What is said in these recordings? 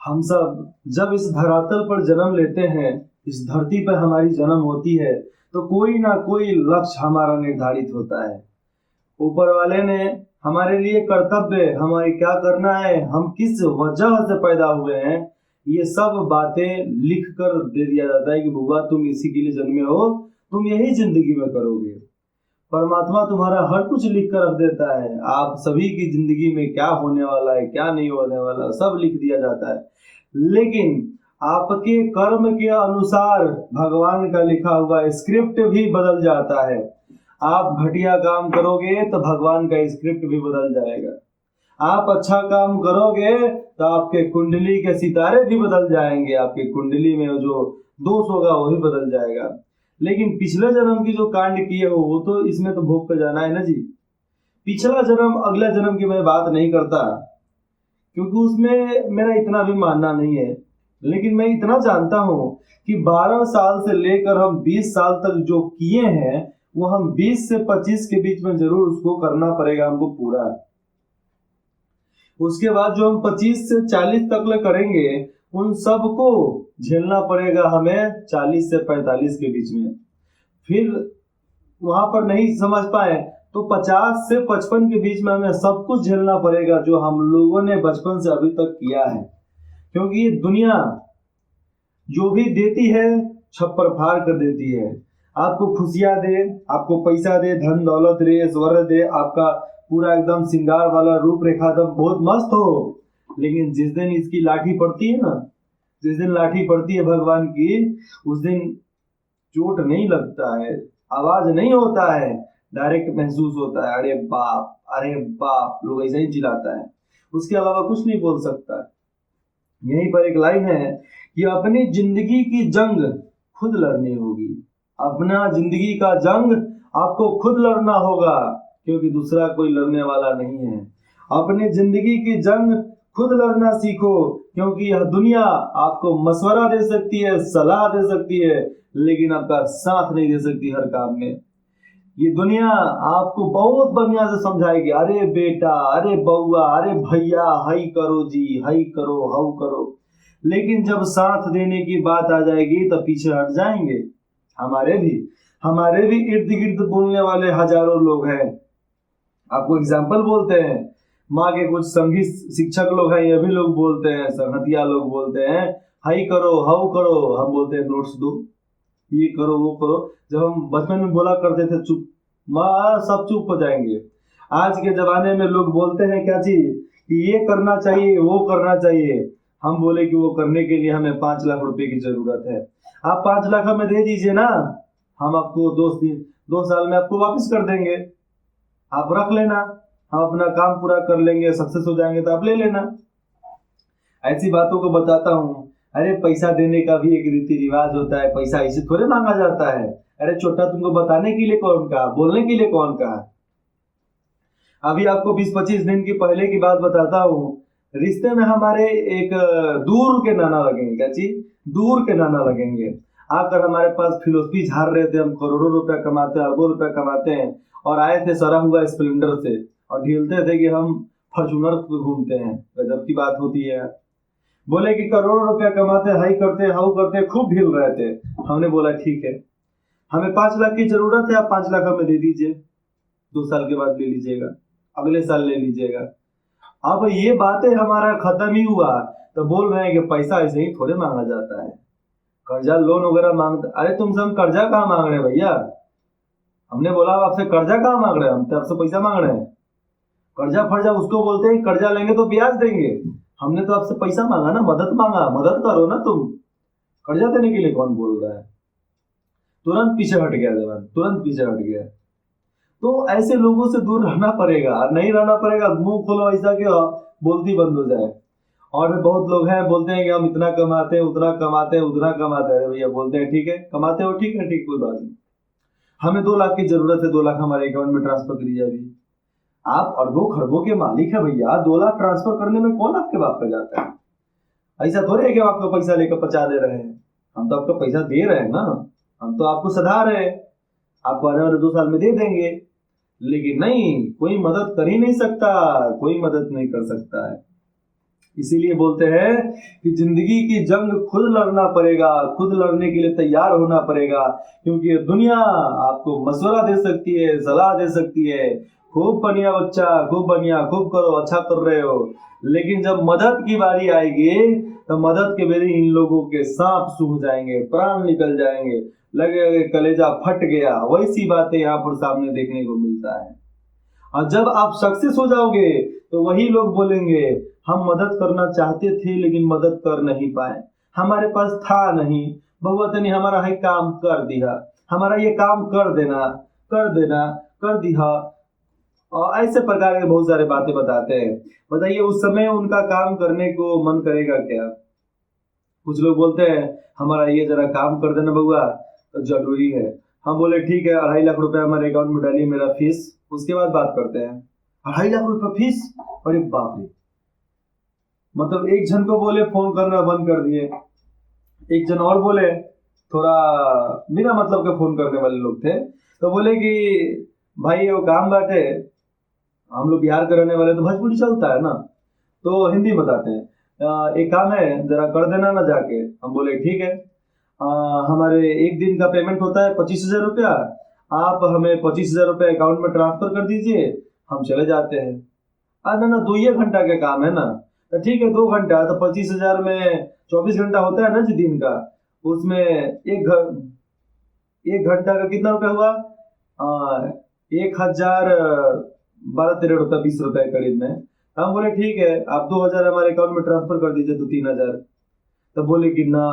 हम सब जब इस धरातल पर जन्म लेते हैं, इस धरती पर हमारी जन्म होती है, तो कोई ना कोई लक्ष्य हमारा निर्धारित होता है। ऊपर वाले ने हमारे लिए कर्तव्य, हमारी क्या करना है, हम किस वजह से पैदा हुए हैं, ये सब बातें लिख कर दे दिया जाता है कि बुआ तुम इसी के लिए जन्मे हो, तुम यही जिंदगी में करोगे। परमात्मा तुम्हारा हर कुछ लिख कर रख देता है, आप सभी की जिंदगी में क्या होने वाला है, क्या नहीं होने वाला, सब लिख दिया जाता है। लेकिन आपके कर्म के अनुसार भगवान का लिखा हुआ स्क्रिप्ट भी बदल जाता है। आप घटिया काम करोगे तो भगवान का स्क्रिप्ट भी बदल जाएगा। आप अच्छा काम करोगे तो आपके कुंडली के सितारे भी बदल जाएंगे, आपके कुंडली में जो दोष होगा वो भी बदल जाएगा। लेकिन पिछले जन्म की जो कांड किए हो वो तो इसमें तो भोग कर जाना है ना जी। पिछला जन्म अगला जन्म की मैं बात नहीं करता, क्योंकि उसमें मेरा इतना भी मानना नहीं है। लेकिन मैं इतना जानता हूं कि 12 साल से लेकर हम 20 साल तक जो किए हैं वो हम 20 से 25 के बीच में जरूर उसको करना पड़ेगा हमको पूरा। उसके बाद जो हम 25 से 40 तक करेंगे उन सबको झेलना पड़ेगा हमें 40 से 45 के बीच में। फिर वहां पर नहीं समझ पाए तो 50 से 55 के बीच में हमें सब कुछ झेलना पड़ेगा जो हम लोगों ने बचपन से अभी तक किया है। क्योंकि ये दुनिया जो भी देती है छप्पर फाड़ कर देती है। आपको खुशियां दे, आपको पैसा दे, धन दौलत दे, ऐश्वर्य दे, आपका पूरा एकदम श्रृंगार वाला रूप रेखा एकदम बहुत मस्त हो, लेकिन जिस दिन इसकी लाठी पड़ती है ना, जिस दिन लाठी पड़ती है भगवान की, उस दिन चोट नहीं लगता है, आवाज नहीं होता है, डायरेक्ट महसूस होता है, अरे बाप अरे बाप, लोग ऐसा ही चिल्लाता है, उसके अलावा कुछ नहीं बोल सकता। यहीं पर एक लाइन है कि अपनी जिंदगी की जंग खुद लड़नी होगी। अपना जिंदगी का जंग आपको खुद लड़ना होगा, क्योंकि दूसरा कोई लड़ने वाला नहीं है। अपनी जिंदगी की जंग खुद लड़ना सीखो, क्योंकि यह दुनिया आपको मशवरा दे सकती है, सलाह दे सकती है, लेकिन आपका साथ नहीं दे सकती हर काम में। ये दुनिया आपको बहुत बढ़िया से समझाएगी, अरे बेटा, अरे बउआ, अरे भैया, हई करो जी, हई करो, हऊ करो, लेकिन जब साथ देने की बात आ जाएगी तो पीछे हट जाएंगे। हमारे भी इर्द गिर्द बोलने वाले हजारों लोग हैं। आपको एग्जाम्पल बोलते हैं, माँ के कुछ संगी शिक्षक लोग हैं, ये भी लोग बोलते हैं, संगतिया लोग बोलते हैं, हई करो, हऊ करो, हम बोलते हैं नोट्स दो, ये करो, वो करो। जब हम बचपन में बोला करते थे चुप, माँ सब चुप हो जाएंगे। आज के जमाने में लोग बोलते हैं क्या चीज कि ये करना चाहिए, वो करना चाहिए। हम बोले कि वो करने के लिए हमें 5 लाख रुपए की जरूरत है, आप 5 लाख हमें दे दीजिए ना, हम आपको 2 साल में आपको वापस कर देंगे, आप रख लेना, हम अपना काम पूरा कर लेंगे, सक्सेस हो जाएंगे तो आप ले लेना। ऐसी बातों को बताता हूँ। अरे पैसा देने का भी एक रीति रिवाज होता है, पैसा ऐसे थोड़े मांगा जाता है। अरे छोटा, तुमको बताने के लिए कौन कहा, बोलने के लिए कौन कहा। अभी आपको 20-25 दिन की पहले की बात बताता हूँ। रिश्ते में हमारे एक दूर के नाना लगेंगे, क्या चीज, दूर के नाना लगेंगे, आकर हमारे पास फिलोसफी झाड़ रहे थे, हम करोड़ों रुपया कमाते हैं, अरबों रुपया कमाते हैं, और आए थे सरा हुआ स्प्लेंडर से और ढीलते थे कि हम फॉर्चूनर घूमते हैं। गजब की बात होती है। बोले कि करोड़ों रुपया कमाते, हाई करते, हाउ करते, खूब ढील रहे थे। हमने बोला ठीक है, हमें 5 लाख की जरूरत है, आप 5 लाख हमें दे दीजिए, 2 साल के बाद ले लीजिएगा, अगले साल ले लीजिएगा। अब ये बातें हमारा खत्म ही हुआ तो बोल रहे हैं कि पैसा ऐसे ही थोड़े मांगा जाता है, कर्जा लोन वगैरह मांगते। अरे तुमसे हम कर्जा कहाँ मांग रहे हैं भैया, हमने बोला आपसे कर्जा कहाँ मांग रहे हैं, हम तो आपसे पैसा मांग रहे हैं। कर्जा फर्जा उसको बोलते हैं, कर्जा लेंगे तो ब्याज देंगे, हमने तो आपसे पैसा मांगा ना, मदद मांगा, मदद करो ना तुम। कर्जा देने के लिए कौन बोल रहा है। तुरंत पीछे हट गया जवान, तुरंत पीछे हट गया। तो ऐसे लोगों से दूर रहना पड़ेगा, और नहीं रहना पड़ेगा मुंह खोलो ऐसा कि बोलती बंद हो जाए। और बहुत लोग हैं बोलते हैं कि हम इतना कमाते हैं, उतना कमाते हैं, उतना कमाते हैं। भैया बोलते हैं ठीक है, कमाते हो, ठीक है, ठीक, कोई बात नहीं, हमें 2 लाख की जरूरत है, 2 लाख हमारे अकाउंट में ट्रांसफर करिए। अभी आप अरबों खरबों के मालिक है भैया, 2 लाख ट्रांसफर करने में कौन आपके बाप का जाता है। ऐसा थोड़े है कि हम आपको पैसा लेकर 50 दे रहे हैं, हम तो आपको पैसा दे रहे हैं ना, हम तो आपको सधा रहे हैं, आपको आने वाले 2 साल में दे देंगे। लेकिन नहीं, कोई मदद कर ही नहीं सकता, कोई मदद नहीं कर सकता है। इसीलिए बोलते हैं कि जिंदगी की जंग खुद लड़ना पड़ेगा, खुद लड़ने के लिए तैयार होना पड़ेगा, क्योंकि ये दुनिया आपको मशवरा दे सकती है, सलाह दे सकती है, खूब बढ़िया बच्चा, खूब बढ़िया, खूब करो, अच्छा कर रहे हो, लेकिन जब मदद की बारी आएगी तो मदद के बेरी इन लोगों के सांप सूख जाएंगे, प्राण निकल जाएंगे, लगे कलेजा फट गया। वैसी बातें यहाँ पर सामने देखने को मिलता है। और जब आप सक्सेस हो जाओगे तो वही लोग बोलेंगे हम मदद करना चाहते थे लेकिन मदद कर नहीं पाए, हमारे पास था नहीं, बहुआ तनी हमारा है काम कर दिया, हमारा ये काम कर देना, कर देना, कर दिया। और ऐसे प्रकार के बहुत सारे बातें बताते हैं। बताइए उस समय उनका काम करने को मन करेगा क्या? कुछ लोग बोलते हैं हमारा ये जरा काम कर देना बउआ, तो जरूरी है। हम बोले ठीक है, 2.5 लाख रुपए हमारे अकाउंट में डालिए, मेरा फीस, उसके बाद बात करते हैं। 2.5 लाख रुपए फीस? अरे बाप रे! मतलब एक जन को बोले फोन करना बंद कर दिए, एक जन और बोले, थोड़ा बिना मतलब के फोन करने वाले लोग थे, तो बोले कि भाई वो काम बाटे, हम लोग बिहार के रहने वाले तो भोजपुरी चलता है ना, तो हिंदी बताते हैं, एक काम है जरा कर देना ना जाके। हम बोले ठीक है, हमारे एक दिन का पेमेंट होता है 25,000 रुपया, आप हमें 25,000 रुपया अकाउंट में ट्रांसफर कर दीजिए, हम चले जाते हैं। ना ना 2 घंटा का काम है ना, तो ठीक है 2 घंटा, तो 25,000 में 24 घंटा होता है ना जी दिन का, उसमें 1 घंटा का कितना रुपया हुआ? 1,012-13 रुपया, 20 रुपए करीब में। हम बोले ठीक है, आप 2,000 हमारे अकाउंट में ट्रांसफर कर दीजिए, तो 3,000। तो बोले कि ना,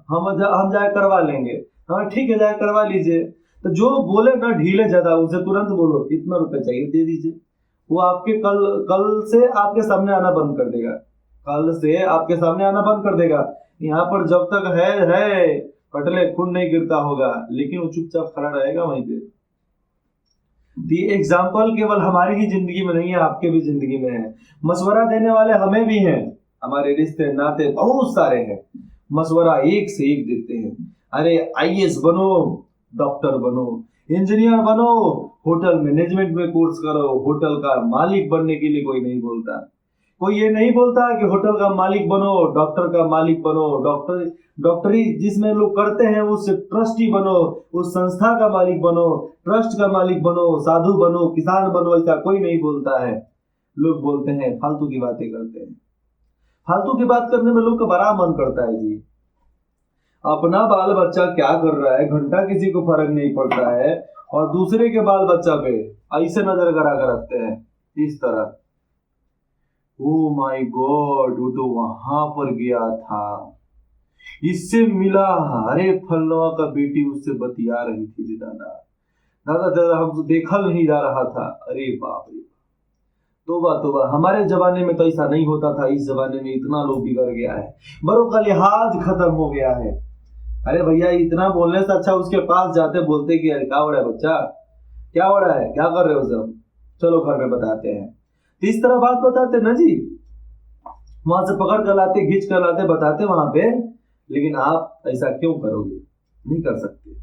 हम जाए करवा लेंगे। हाँ ठीक है, जाए करवा लीजिए। तो जो बोले ना ढीले ज्यादा, उसे तुरंत बोलो इतना रुपए चाहिए, दे दीजिए। वो आपके कल से आपके सामने आना बंद कर देगा, कल से आपके सामने आना बंद कर देगा। यहाँ पर जब तक है कटले खून नहीं गिरता होगा, लेकिन वो चुपचाप खड़ा रहेगा वहीं पे। दी एग्जाम्पल केवल हमारी ही जिंदगी में नहीं है, आपके भी जिंदगी में है। मशवरा देने वाले हमें भी हैं, हमारे रिश्ते नाते बहुत सारे हैं, मशवरा एक से एक देते हैं। अरे आईएएस बनो, डॉक्टर बनो, इंजीनियर बनो, होटल मैनेजमेंट में कोर्स करो, होटल का मालिक बनने के लिए कोई नहीं बोलता। कोई ये नहीं बोलता कि होटल का मालिक बनो, डॉक्टर का मालिक बनो, डॉक्टरी जिसमें लोग करते हैं उस ट्रस्टी बनो, उस संस्था का मालिक बनो, ट्रस्ट का मालिक बनो, साधु बनो, किसान बनो, ऐसा कोई नहीं बोलता है। लोग बोलते हैं, फालतू की बातें करते हैं। फालतू की बात करने में लोग का बड़ा मन करता है जी। अपना बाल बच्चा क्या कर रहा है घंटा किसी को फर्क नहीं पड़ता है, और दूसरे के बाल बच्चा पे ऐसे नजर करा कर रखते हैं इस तरह। ओ माय गॉड, वो तो वहां पर गया था, इससे मिला, अरे फलवा का बेटी उससे बतिया रही थी दादा, दादा दादा हम तो देखल नहीं जा रहा था। अरे बाप रे, तोबा तोबा, हमारे जमाने में तो ऐसा नहीं होता था, इस जमाने में इतना लोग बिगड़ गया है, बड़ों का लिहाज खत्म हो गया है। अरे भैया इतना बोलने से अच्छा उसके पास जाते, बोलते कि अरे क्या हो रहा है बच्चा, क्या हो रहा है, क्या कर रहे हो सब, चलो घर में बताते हैं। तो इस तरह बात बताते ना जी, वहां से पकड़ कर लाते, खींच कर लाते, बताते वहां पे। लेकिन आप ऐसा क्यों करोगे? नहीं कर सकते,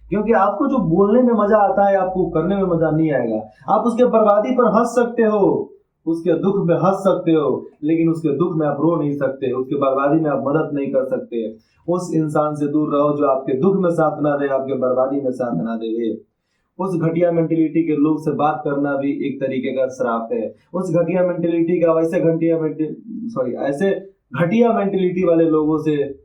क्योंकि आपको जो बोलने में मजा आता है आपको करने में मजा नहीं आएगा। आप उसके बर्बादी पर हंस सकते हो, उसके दुख में हंस सकते हो, लेकिन उसके दुख में आप रो नहीं सकते, उसके बर्बादी में आप मदद नहीं कर सकते। उस इंसान से दूर रहो जो आपके दुख में साथ ना दे, आपके बर्बादी में साथ ना दे। उस घटिया मेंटेलिटी के लोग से बात करना भी एक तरीके का श्राप है। उस घटिया मेंटेलिटी का ऐसे घटिया मेंटेलिटी वाले लोगों से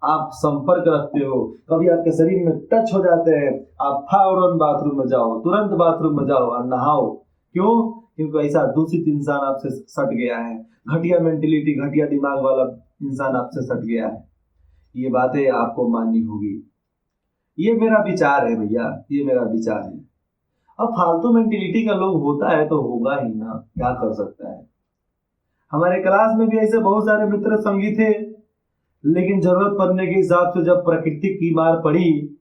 आप संपर्क रखते हो, कभी आपके शरीर में टच हो जाते हैं, आप फौरन बाथरूम में जाओ, तुरंत बाथरूम में जाओ और नहाओ। क्यों? क्योंकि ऐसा दूषित इंसान आपसे सट गया है, घटिया मेंटेलिटी, घटिया दिमाग वाला इंसान आपसे सट गया है। ये बातें आपको माननी होगी। ये मेरा विचार है भैया, ये मेरा विचार है। अब फालतू मेंटेलिटी का लोग होता है तो होगा ही ना, क्या कर सकता है। हमारे क्लास में भी ऐसे बहुत सारे मित्र संगी थे, लेकिन जरूरत पड़ने के हिसाब से जब प्रकृति की मार पड़ी,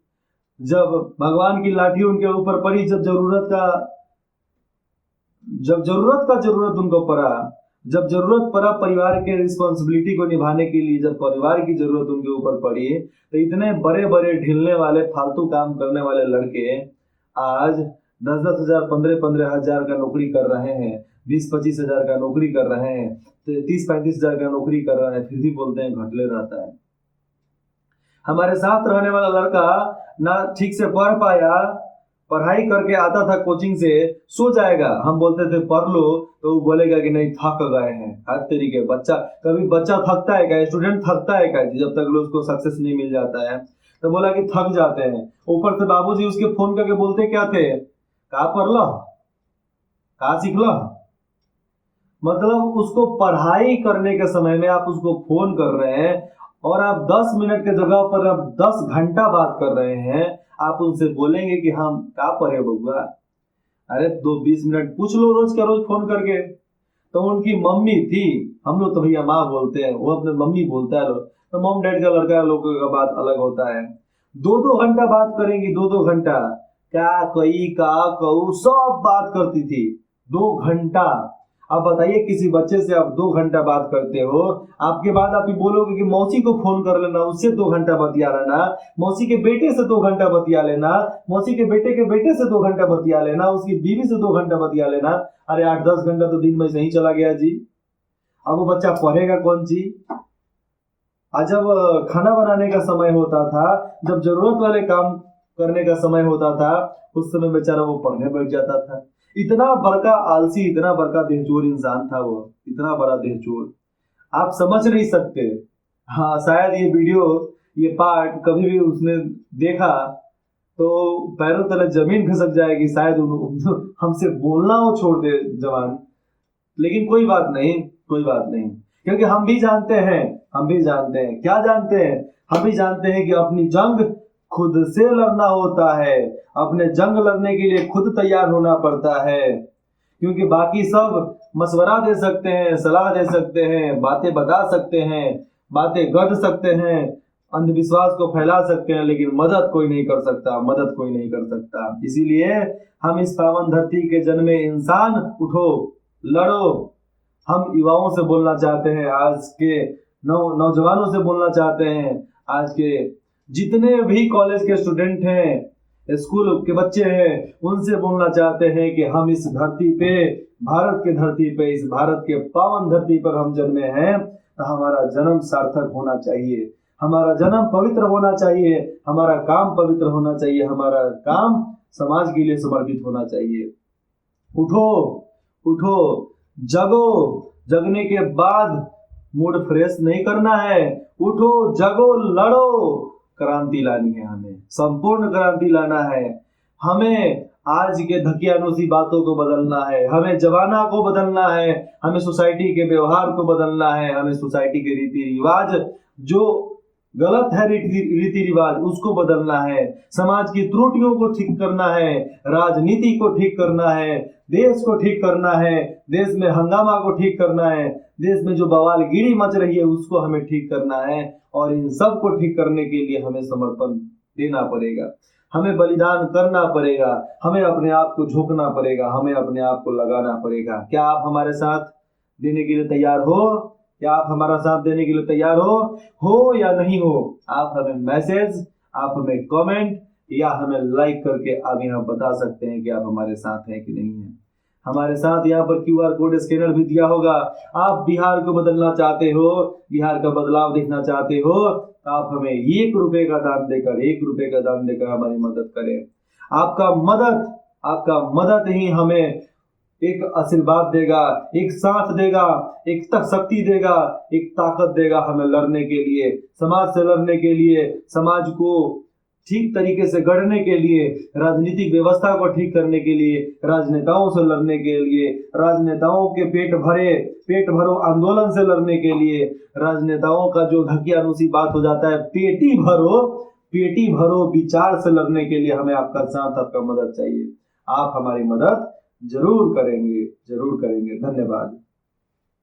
जब भगवान की लाठी उनके ऊपर पड़ी, जब जरूरत का जरूरत उनको पड़ा, जब जरूरत पड़ा परिवार के रिस्पॉन्सिबिलिटी को निभाने के लिए, जब परिवार की जरूरत उनके ऊपर पड़ी, तो इतने बड़े बड़े ढिलने वाले फालतू काम करने वाले लड़के आज 10-10 हजार, 15-15 हजार का नौकरी कर रहे हैं, 20-25 हजार का नौकरी कर रहे हैं, 30-35 हजार का नौकरी कर रहे हैं, फिर भी बोलते हैं घटले रहता है। हमारे साथ रहने वाला लड़का ना ठीक से पढ़ पाया, पढ़ाई करके आता था कोचिंग से, सो जाएगा, हम बोलते थे पढ़ लो, तो वो बोलेगा कि नहीं थक गए हैं। हर तरीके बच्चा, कभी बच्चा थकता है क्या, स्टूडेंट थकता है क्या, जब तक उसको सक्सेस नहीं मिल जाता है। तो बोला कि थक जाते हैं। ऊपर से बाबूजी उसके फोन करके बोलते क्या थे, कहा पढ़ लो, कहा सीख लो। मतलब उसको पढ़ाई करने के समय में आप उसको फोन कर रहे हैं और आप 10 मिनट के जगह पर आप 10 घंटा बात कर रहे हैं। आप उनसे बोलेंगे कि हम क्या पढ़े बउआ, अरे 2-20 मिनट पूछ लो रोज का रोज फोन करके। तो उनकी मम्मी थी, हम लोग तो भैया माँ बोलते हैं, वो अपने मम्मी बोलता है लोग, तो मॉम डैड का लड़का लोगों का बात अलग होता है। 2-2 घंटा बात करेंगी, 2-2 घंटा, क्या कई का कऊ सब बात करती थी 2 घंटा। अब बताइए किसी बच्चे से आप 2 घंटा बात करते हो, आपके बाद आप बोलोगे कि मौसी को फोन कर लेना, उससे 2 घंटा बतिया लेना, मौसी के बेटे से 2 घंटा बतिया लेना, मौसी के बेटे से 2 घंटा बतिया लेना, उसकी बीवी से 2 घंटा बतिया लेना। अरे 8-10 घंटा तो दिन में सही चला गया जी। अब वो बच्चा पढ़ेगा कौन सी। आज जब खाना बनाने का समय होता था, जब जरूरत वाले काम करने का समय होता था, उस समय बेचारा वो पढ़ने बैठ जाता था। इतना बड़का आलसी, इतना बड़का देहचोर इंसान था वो, इतना बड़ा देहचोर, आप समझ नहीं सकते। हाँ, शायद ये वीडियो, ये पार्ट कभी भी उसने देखा तो पैरों तले जमीन खिसक जाएगी, शायद हमसे बोलना वो छोड़ दे जवान। लेकिन कोई बात नहीं, कोई बात नहीं, क्योंकि हम भी जानते हैं, क्या जानते हैं, हम भी जानते हैं कि अपनी जंग खुद से लड़ना होता है। अपने जंग लड़ने के लिए खुद तैयार होना पड़ता है, क्योंकि बाकी सब मशवरा दे सकते हैं, सलाह दे सकते हैं, बातें बता सकते हैं, बातें गढ़ सकते हैं, अंधविश्वास को फैला सकते हैं, लेकिन मदद कोई नहीं कर सकता, मदद कोई नहीं कर सकता। इसीलिए हम इस पावन धरती के जन्मे इंसान, उठो लड़ो। हम युवाओं से बोलना चाहते हैं, आज के नौजवानों से बोलना चाहते हैं, आज के जितने भी कॉलेज के स्टूडेंट हैं, स्कूल के बच्चे हैं, उनसे बोलना चाहते हैं कि हम इस धरती पे, भारत के धरती पे, इस भारत के पावन धरती पर हम जन्मे हैं, तो हमारा जन्म सार्थक होना चाहिए, हमारा जन्म पवित्र होना चाहिए, हमारा काम पवित्र होना चाहिए, हमारा काम समाज के लिए समर्पित होना चाहिए। उठो उठो, जगो, जगने के बाद मूड फ्रेश नहीं करना है, उठो जगो लड़ो, क्रांति लानी है, हमें संपूर्ण क्रांति लाना है। हमें आज के धकियानुसी बातों को बदलना है, हमें जमाना को बदलना है, हमें सोसाइटी के व्यवहार को बदलना है, हमें सोसाइटी के रीति रिवाज, जो गलत है रीति रिवाज, उसको बदलना है, समाज की त्रुटियों को ठीक करना है, राजनीति को ठीक करना है, देश को ठीक करना है, देश में हंगामा को ठीक करना है, देश में जो बवालगिरी मच रही है उसको हमें ठीक करना है। और इन सब को ठीक करने के लिए हमें समर्पण देना पड़ेगा, हमें बलिदान करना पड़ेगा, हमें अपने आप को झोंकना पड़ेगा, हमें अपने आप को लगाना पड़ेगा। क्या आप हमारे साथ देने के लिए तैयार हो? क्या आप हमारा साथ देने के लिए तैयार हो या नहीं हो? आप हमें मैसेज, आप हमें कमेंट या हमें लाइक करके आप यहाँ बता सकते हैं कि आप हमारे साथ हैं कि नहीं है। हमारे साथ यहाँ पर QR कोड स्कैनर भी दिया होगा। आप बिहार को बदलना चाहते हो, बिहार का बदलाव देखना चाहते हो, तो आप हमें 1 रुपए का दान देकर हमारी मदद करें। आपका मदद ही हमें एक आशीर्वाद देगा, एक साथ देगा, एक तक शक्ति देगा, एक ताकत देगा हमें लड़ने के लिए, समाज से लड़ने के लिए, समाज को ठीक तरीके से गढ़ने के लिए, राजनीतिक व्यवस्था को ठीक करने के लिए, राजनेताओं से लड़ने के लिए, राजनेताओं के पेट भरो आंदोलन से लड़ने के लिए, राजनेताओं का जो धकियानुसी बात हो जाता है, पेटी भरो विचार से लड़ने के लिए हमें आपका साथ, आपका मदद चाहिए। आप हमारी मदद जरूर करेंगे। धन्यवाद।